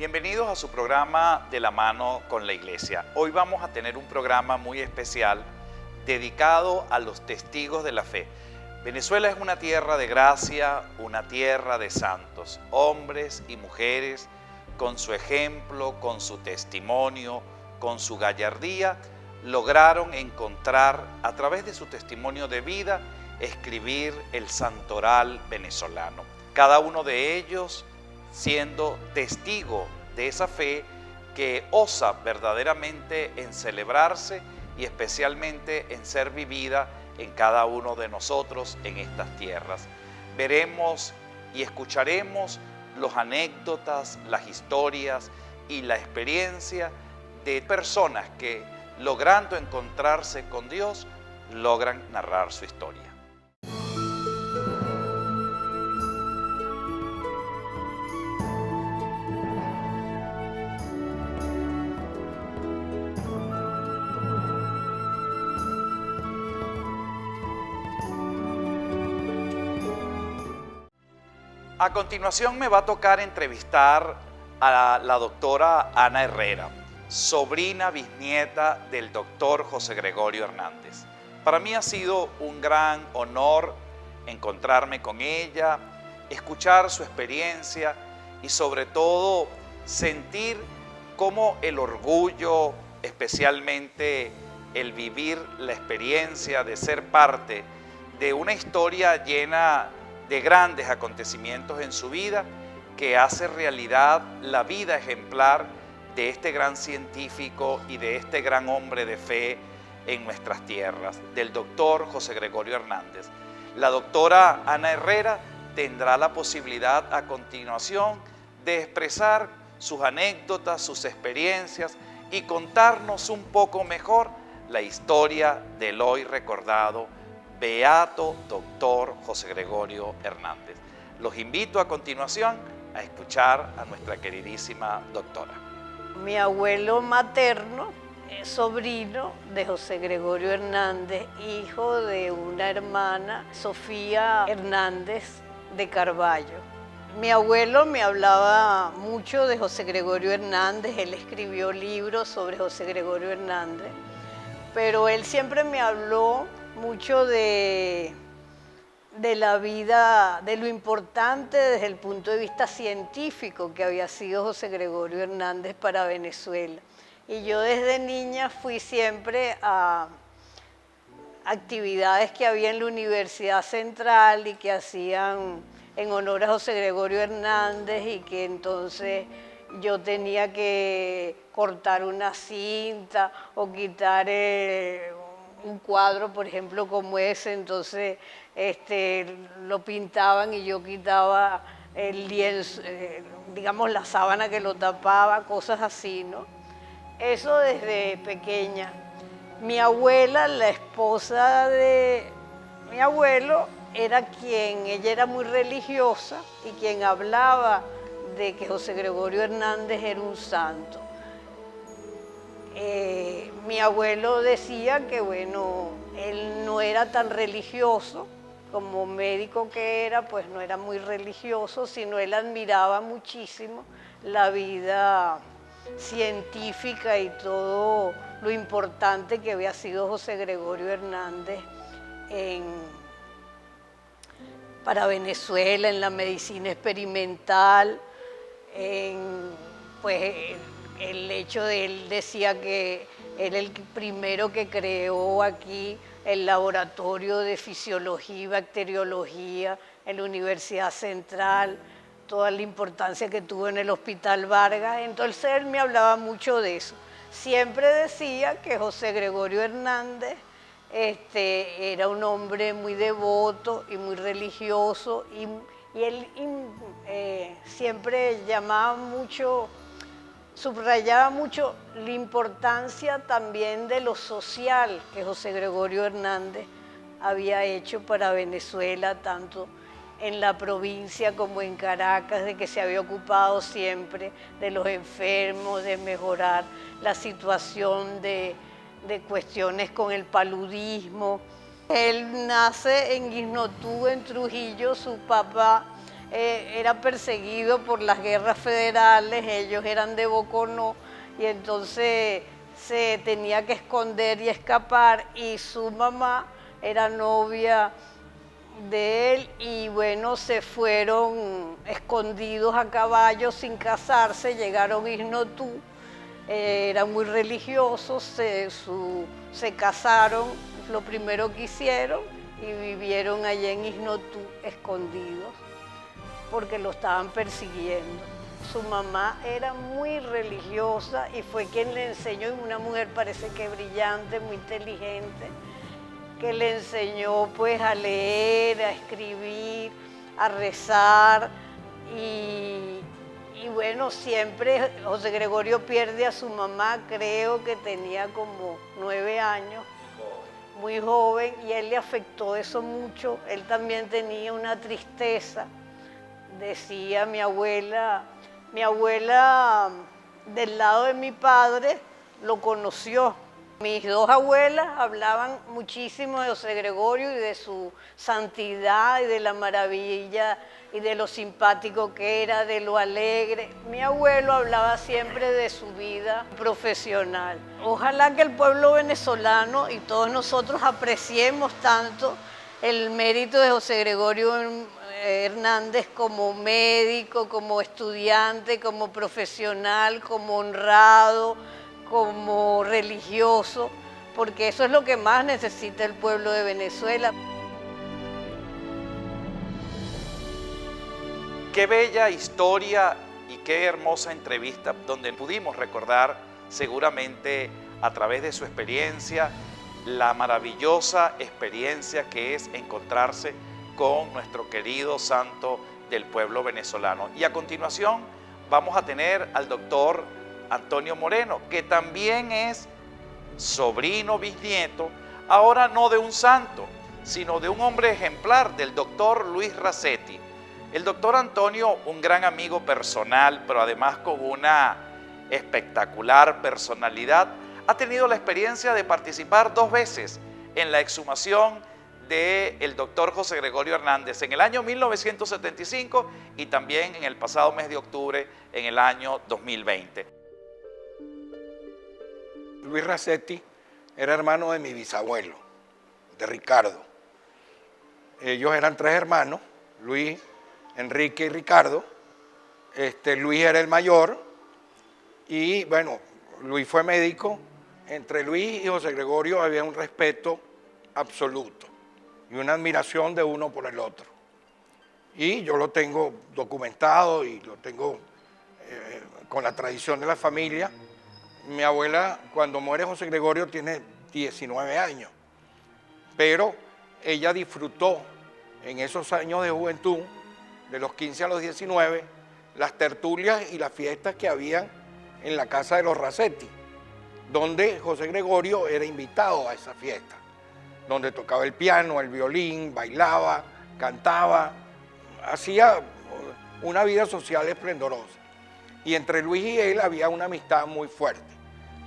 Bienvenidos a su programa De la mano con la Iglesia. Hoy vamos a tener un programa muy especial dedicado a los testigos de la fe. Venezuela es una tierra de gracia, una tierra de santos, hombres y mujeres con su ejemplo, con su testimonio, con su gallardía, lograron encontrar a través de su testimonio de vida, escribir el santoral venezolano. Cada uno de ellos siendo testigo de esa fe que osa verdaderamente en celebrarse y especialmente en ser vivida en cada uno de nosotros en estas tierras. Veremos y escucharemos las anécdotas, las historias y la experiencia de personas que, logrando encontrarse con Dios, logran narrar su historia. A continuación me va a tocar entrevistar a la doctora Ana Herrera, sobrina bisnieta del doctor José Gregorio Hernández. Para mí ha sido un gran honor encontrarme con ella, escuchar su experiencia y sobre todo sentir cómo el orgullo, especialmente el vivir la experiencia de ser parte de una historia llena de grandes acontecimientos en su vida, que hace realidad la vida ejemplar de este gran científico y de este gran hombre de fe en nuestras tierras, del doctor José Gregorio Hernández. La doctora Ana Herrera tendrá la posibilidad a continuación de expresar sus anécdotas, sus experiencias y contarnos un poco mejor la historia del hoy recordado beato doctor José Gregorio Hernández. Los invito a continuación a escuchar a nuestra queridísima doctora. Mi abuelo materno es sobrino de José Gregorio Hernández, hijo de una hermana, Sofía Hernández de Carballo. Mi abuelo me hablaba mucho de José Gregorio Hernández, él escribió libros sobre José Gregorio Hernández, pero él siempre me habló mucho de la vida, de lo importante desde el punto de vista científico que había sido José Gregorio Hernández para Venezuela. Y yo desde niña fui siempre a actividades que había en la Universidad Central y que hacían en honor a José Gregorio Hernández, y que entonces yo tenía que cortar una cinta o quitar un cuadro, por ejemplo, como ese, entonces lo pintaban y yo quitaba el lienzo, digamos la sábana que lo tapaba, cosas así, ¿no? Eso desde pequeña. Mi abuela, la esposa de mi abuelo, ella era muy religiosa y quien hablaba de que José Gregorio Hernández era un santo. Mi abuelo decía que, bueno, él no era tan religioso, como médico que era, pues no era muy religioso, sino él admiraba muchísimo la vida científica y todo lo importante que había sido José Gregorio Hernández para Venezuela, en la medicina experimental, pues el hecho de él decía que era el primero que creó aquí el laboratorio de fisiología y bacteriología en la Universidad Central, toda la importancia que tuvo en el Hospital Vargas. Entonces él me hablaba mucho de eso. Siempre decía que José Gregorio Hernández era un hombre muy devoto y muy religioso, y él siempre subrayaba mucho la importancia también de lo social que José Gregorio Hernández había hecho para Venezuela, tanto en la provincia como en Caracas, de que se había ocupado siempre de los enfermos, de mejorar la situación de cuestiones con el paludismo. Él nace en Guisnotú, en Trujillo. Su papá era perseguido por las guerras federales, ellos eran de Boconó y entonces se tenía que esconder y escapar y su mamá era novia de él y bueno, se fueron escondidos a caballo sin casarse, llegaron a Isnotú, eran muy religiosos, se casaron, lo primero que hicieron y vivieron allá en Isnotú escondidos porque lo estaban persiguiendo. Su mamá era muy religiosa y fue quien le enseñó, y una mujer parece que brillante, muy inteligente, que le enseñó pues a leer, a escribir, a rezar y bueno, siempre José Gregorio pierde a su mamá, creo que tenía como 9 años, muy joven, y él le afectó eso mucho. Él también tenía una tristeza, decía mi abuela del lado de mi padre lo conoció. Mis dos abuelas hablaban muchísimo de José Gregorio y de su santidad y de la maravilla y de lo simpático que era, de lo alegre. Mi abuelo hablaba siempre de su vida profesional. Ojalá que el pueblo venezolano y todos nosotros apreciemos tanto el mérito de José Gregorio Hernández como médico, como estudiante, como profesional, como honrado, como religioso, porque eso es lo que más necesita el pueblo de Venezuela. Qué bella historia y qué hermosa entrevista donde pudimos recordar seguramente a través de su experiencia la maravillosa experiencia que es encontrarse con nuestro querido santo del pueblo venezolano. Y a continuación vamos a tener al doctor Antonio Moreno, que también es sobrino bisnieto, ahora no de un santo, sino de un hombre ejemplar, del doctor Luis Rasetti. El doctor Antonio, un gran amigo personal, pero además con una espectacular personalidad, ha tenido la experiencia de participar 2 veces en la exhumación del doctor José Gregorio Hernández en el año 1975 y también en el pasado mes de octubre en el año 2020. Luis Rasetti era hermano de mi bisabuelo, de Ricardo. Ellos eran 3 hermanos, Luis, Enrique y Ricardo. Luis era el mayor y bueno, Luis fue médico. Entre Luis y José Gregorio había un respeto absoluto y una admiración de uno por el otro. Y yo lo tengo documentado y lo tengo con la tradición de la familia. Mi abuela, cuando muere José Gregorio, tiene 19 años, pero ella disfrutó en esos años de juventud, de los 15 a los 19, las tertulias y las fiestas que habían en la casa de los Rasetti, donde José Gregorio era invitado a esa fiesta, donde tocaba el piano, el violín, bailaba, cantaba, hacía una vida social esplendorosa. Y entre Luis y él había una amistad muy fuerte,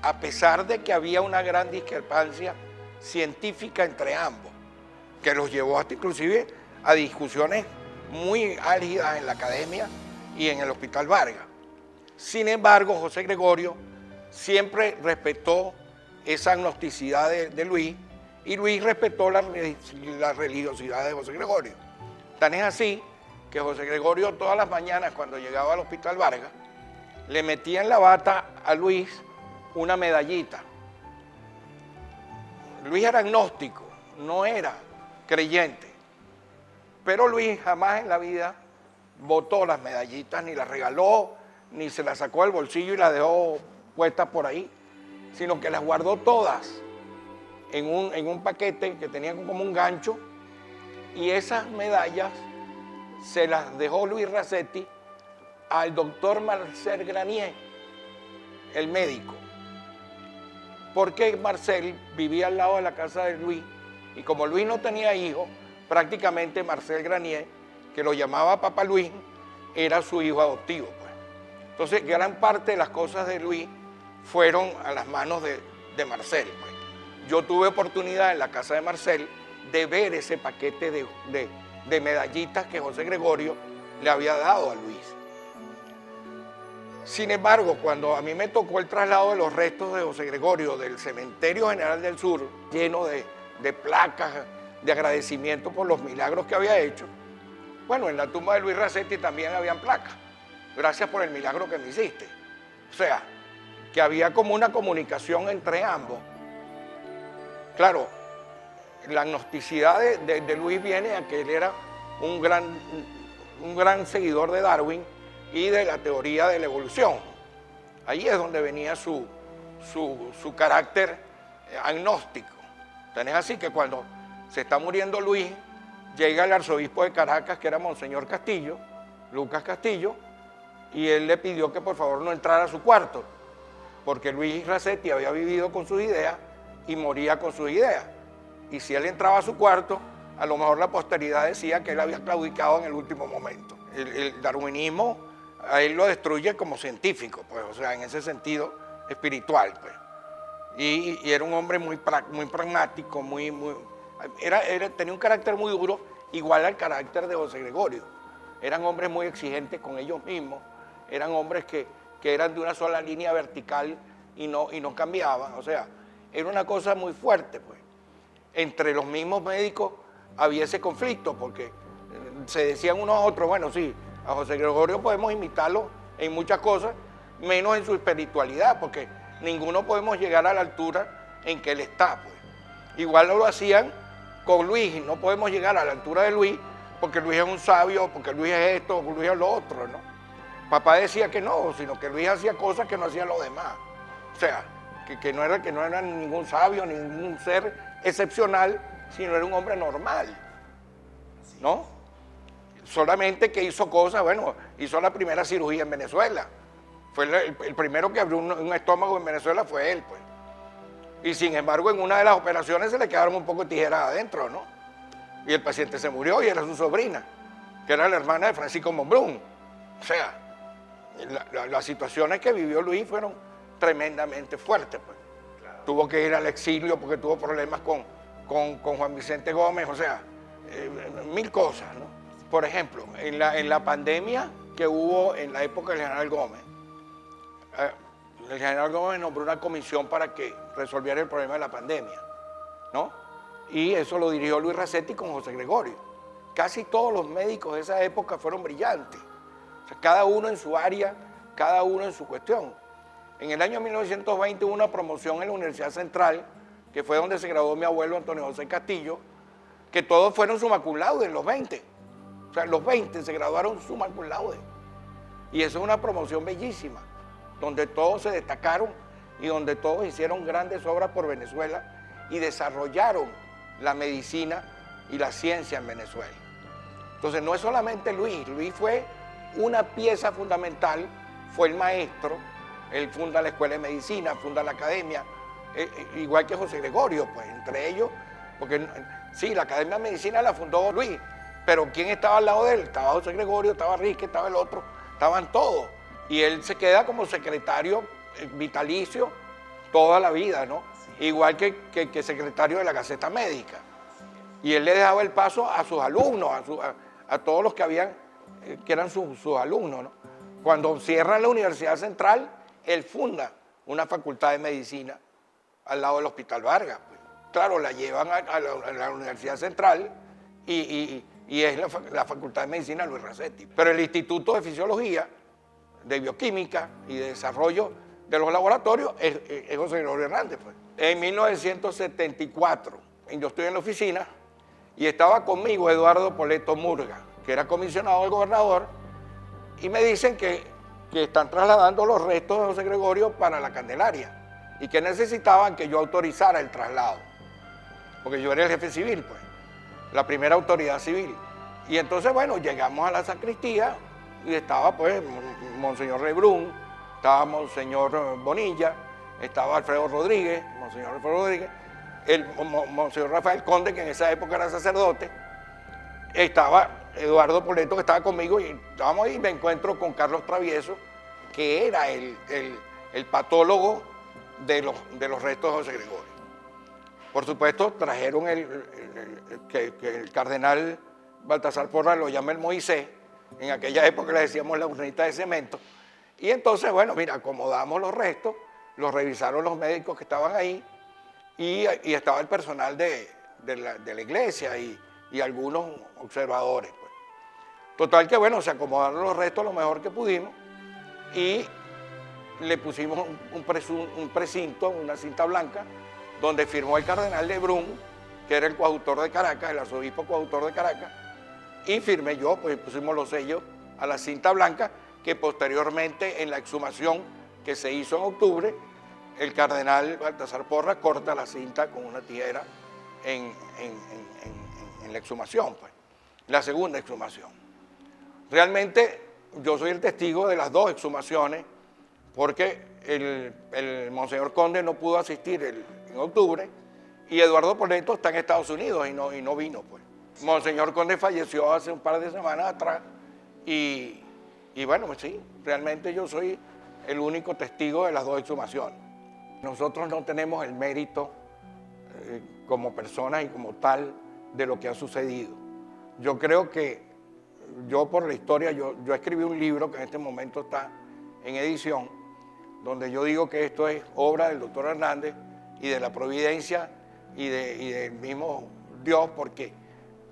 a pesar de que había una gran discrepancia científica entre ambos, que los llevó hasta inclusive a discusiones muy álgidas en la academia y en el Hospital Vargas. Sin embargo, José Gregorio siempre respetó esa agnosticidad de Luis y Luis respetó la religiosidad de José Gregorio. Tan es así que José Gregorio todas las mañanas cuando llegaba al Hospital Vargas le metía en la bata a Luis una medallita. Luis era agnóstico, no era creyente, pero Luis jamás en la vida botó las medallitas, ni las regaló, ni se las sacó del bolsillo y las dejó puestas por ahí, sino que las guardó todas en un paquete que tenía como un gancho, y esas medallas se las dejó Luis Rasetti al doctor Marcel Granier, el médico, porque Marcel vivía al lado de la casa de Luis, y como Luis no tenía hijos, prácticamente Marcel Granier, que lo llamaba Papá Luis, era su hijo adoptivo, pues. Entonces, gran parte de las cosas de Luis fueron a las manos de Marcel, pues. Yo tuve oportunidad en la casa de Marcel de ver ese paquete de medallitas que José Gregorio le había dado a Luis. Sin embargo, cuando a mí me tocó el traslado de los restos de José Gregorio del Cementerio General del Sur, lleno de placas de agradecimiento por los milagros que había hecho, bueno, en la tumba de Luis Racetti también habían placas. Gracias por el milagro que me hiciste. O sea, que había como una comunicación entre ambos. Claro, la gnosticidad de Luis viene a que él era un gran seguidor de Darwin y de la teoría de la evolución. Ahí es donde venía su carácter agnóstico. Tenés así que cuando se está muriendo Luis, llega el arzobispo de Caracas, que era Monseñor Castillo, Lucas Castillo, y él le pidió que por favor no entrara a su cuarto, porque Luis Racetti había vivido con sus ideas y moría con sus ideas. Y si él entraba a su cuarto, a lo mejor la posteridad decía que él había claudicado en el último momento. El darwinismo a él lo destruye como científico, pues, o sea, en ese sentido espiritual, pues. Y era un hombre muy pragmático, tenía un carácter muy duro, igual al carácter de José Gregorio. Eran hombres muy exigentes con ellos mismos, eran hombres que eran de una sola línea vertical y no cambiaban, o sea, era una cosa muy fuerte, pues. Entre los mismos médicos había ese conflicto, porque se decían unos a otros, bueno, sí, a José Gregorio podemos imitarlo en muchas cosas, menos en su espiritualidad, porque ninguno podemos llegar a la altura en que él está, pues. Igual lo hacían con Luis, no podemos llegar a la altura de Luis, porque Luis es un sabio, porque Luis es esto, porque Luis es lo otro, ¿no? Papá decía que no, sino que Luis hacía cosas que no hacían los demás. O sea, que no era ningún sabio, ningún ser excepcional, sino era un hombre normal, ¿no? Solamente que hizo cosas, bueno, hizo la primera cirugía en Venezuela. Fue el primero que abrió un estómago en Venezuela fue él, pues. Y sin embargo, en una de las operaciones se le quedaron un poco de tijeras adentro, ¿no? Y el paciente se murió y era su sobrina, que era la hermana de Francisco Monbrún. O sea, las situaciones que vivió Luis fueron tremendamente fuertes, pues. Claro. Tuvo que ir al exilio porque tuvo problemas con Juan Vicente Gómez, o sea, mil cosas, ¿no? Por ejemplo, en la pandemia que hubo en la época del general Gómez, el general Gómez nombró una comisión para que resolviera el problema de la pandemia, ¿no? Y eso lo dirigió Luis Racetti con José Gregorio. Casi todos los médicos de esa época fueron brillantes. O sea, cada uno en su área, cada uno en su cuestión. En el año 1920 hubo una promoción en la Universidad Central, que fue donde se graduó mi abuelo Antonio José Castillo, que todos fueron summa cum laude en los 20. O sea, los 20 se graduaron summa cum laude. Y eso es una promoción bellísima, donde todos se destacaron y donde todos hicieron grandes obras por Venezuela y desarrollaron la medicina y la ciencia en Venezuela. Entonces no es solamente Luis fue una pieza fundamental, fue el maestro, él funda la Escuela de Medicina, funda la Academia, igual que José Gregorio, pues entre ellos, porque sí, la Academia de Medicina la fundó Luis, pero ¿quién estaba al lado de él? Estaba José Gregorio, estaba Rique, estaba el otro, estaban todos. Y él se queda como secretario vitalicio toda la vida, ¿no? Sí. Igual que secretario de la Gaceta Médica. Y él le dejaba el paso a sus alumnos, a todos los que eran sus alumnos, ¿no? Cuando cierran la Universidad Central, él funda una facultad de medicina al lado del Hospital Vargas. Pues. Claro, la llevan a la Universidad Central y es la Facultad de Medicina Luis Racetti. Pero el Instituto de Fisiología, de Bioquímica y de Desarrollo de los Laboratorios es José Gregorio Hernández. Pues. En 1974, yo estoy en la oficina y estaba conmigo Eduardo Poleto Murga, que era comisionado del gobernador, y me dicen que están trasladando los restos de José Gregorio para la Candelaria y que necesitaban que yo autorizara el traslado, porque yo era el jefe civil, pues, la primera autoridad civil. Y entonces, bueno, llegamos a la sacristía y estaba, pues, Monseñor Lebrún, estaba Monseñor Bonilla, estaba Alfredo Rodríguez, Monseñor Alfredo Rodríguez, el Monseñor Rafael Conde, que en esa época era sacerdote, estaba Eduardo Poleto, que estaba conmigo, y estábamos ahí y me encuentro con Carlos Travieso, que era el patólogo de los restos de José Gregorio. Por supuesto, trajeron que el cardenal Baltasar Porras lo llama el Moisés, En aquella época le decíamos la urnita de cemento. Y entonces, bueno, mira, acomodamos los restos, los revisaron los médicos que estaban ahí y estaba el personal de la iglesia y algunos observadores. Pues. Total que, bueno, se acomodaron los restos lo mejor que pudimos y le pusimos un precinto, una cinta blanca, donde firmó el cardenal Lebrun, que era el coadjutor de Caracas, el arzobispo coadjutor de Caracas, y firmé yo, pues pusimos los sellos a la cinta blanca, que posteriormente en la exhumación que se hizo en octubre, el cardenal Baltasar Porras corta la cinta con una tijera en la exhumación, pues, la segunda exhumación. Realmente yo soy el testigo de las dos exhumaciones, porque el Monseñor Conde no pudo asistir en octubre y Eduardo Poleto está en Estados Unidos y no vino, pues. Monseñor Conde falleció hace un par de semanas atrás y bueno, pues sí, realmente yo soy el único testigo de las dos exhumaciones. Nosotros no tenemos el mérito como personas y como tal de lo que ha sucedido. Yo creo que yo por la historia, yo escribí un libro que en este momento está en edición, donde yo digo que esto es obra del doctor Hernández y de la providencia y del mismo Dios, porque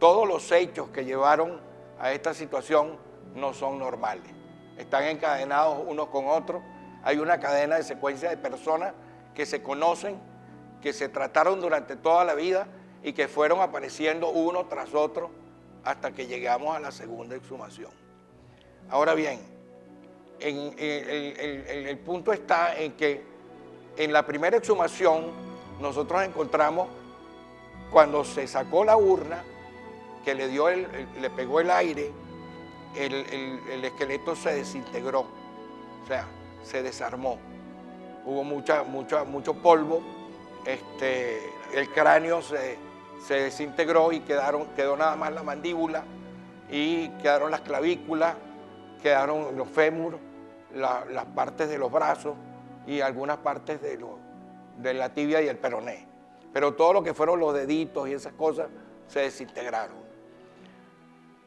todos los hechos que llevaron a esta situación no son normales. Están encadenados unos con otros. Hay una cadena de secuencia de personas que se conocen, que se trataron durante toda la vida y que fueron apareciendo uno tras otro hasta que llegamos a la segunda exhumación. Ahora bien, el punto está en que en la primera exhumación nosotros encontramos, cuando se sacó la urna, que le pegó el aire, el esqueleto se desintegró, o sea, se desarmó. Hubo mucho polvo, el cráneo se desintegró y quedó nada más la mandíbula y quedaron las clavículas, quedaron los fémur, las partes de los brazos y algunas partes de la tibia y el peroné. Pero todo lo que fueron los deditos y esas cosas se desintegraron.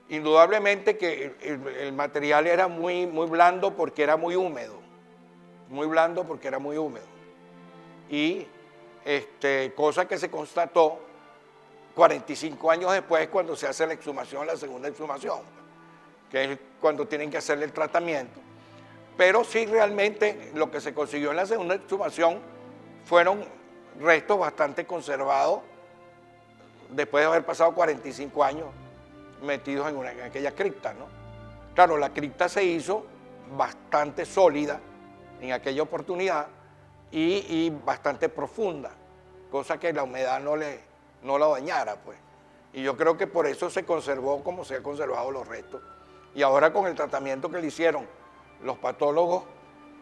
Indudablemente que el material era muy blando porque era muy húmedo. Muy blando porque era muy húmedo. Y cosa que se constató 45 años después cuando se hace la exhumación, la segunda exhumación, que es cuando tienen que hacerle el tratamiento. Pero sí, realmente lo que se consiguió en la segunda exhumación fueron restos bastante conservados después de haber pasado 45 años metidos en aquella cripta, ¿no? Claro, la cripta se hizo bastante sólida en aquella oportunidad y bastante profunda, cosa que la humedad no la dañara, pues. Y yo creo que por eso se conservó como se han conservado los restos. Y ahora con el tratamiento que le hicieron los patólogos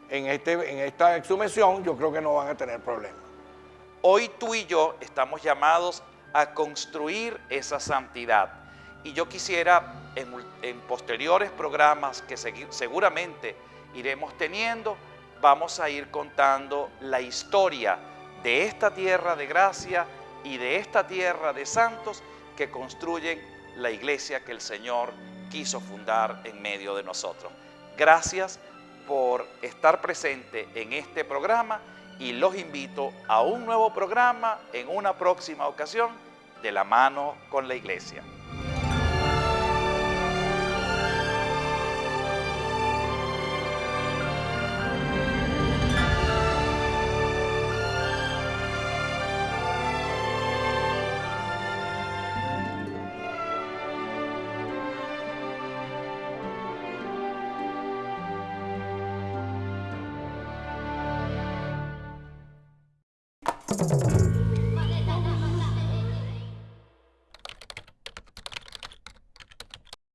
en esta exhumación, yo creo que no van a tener problemas. Hoy tú y yo estamos llamados a construir esa santidad. Y yo quisiera, en posteriores programas que seguramente iremos teniendo, vamos a ir contando la historia de esta tierra de gracia y de esta tierra de santos que construyen la iglesia que el Señor quiso fundar en medio de nosotros. Gracias por estar presente en este programa y los invito a un nuevo programa en una próxima ocasión de la mano con la iglesia.